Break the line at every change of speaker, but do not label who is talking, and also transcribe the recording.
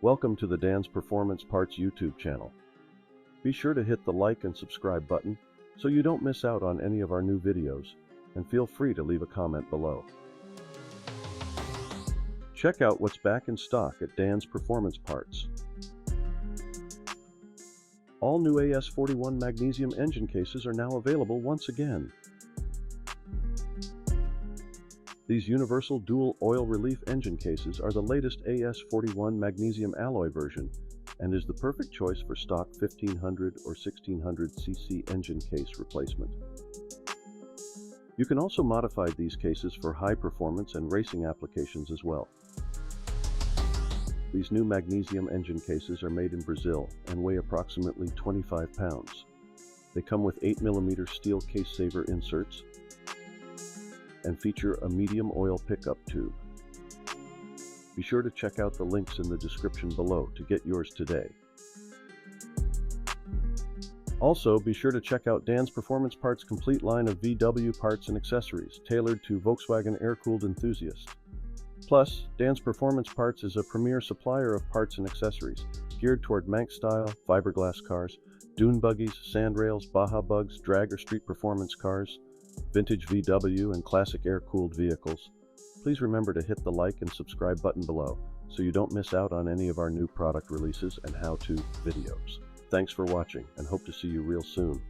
Welcome to the Dan's Performance Parts YouTube channel. Be sure to hit the like and subscribe button so you don't miss out on any of our new videos, and feel free to leave a comment below. Check out what's back in stock at Dan's Performance Parts. All new AS41 Magnesium engine cases are now available once again. These universal dual oil relief engine cases are the latest AS41 Magnesium alloy version and is the perfect choice for stock 1500 or 1600 cc engine case replacement. You can also modify these cases for high performance and racing applications as well. These new magnesium engine cases are made in Brazil and weigh approximately 25 pounds. They come with 8mm steel case saver inserts and feature a medium oil pickup tube. Be sure to check out the links in the description below to get yours today. Also, be sure to check out Dan's Performance Parts' complete line of VW parts and accessories tailored to Volkswagen air-cooled enthusiasts. Plus, Dan's Performance Parts is a premier supplier of parts and accessories geared toward Manx-style, fiberglass cars, dune buggies, sand rails, Baja bugs, drag or street performance cars, vintage VW and classic air-cooled vehicles. Please remember to hit the like and subscribe button below so you don't miss out on any of our new product releases and how-to videos. Thanks for watching and hope to see you real soon.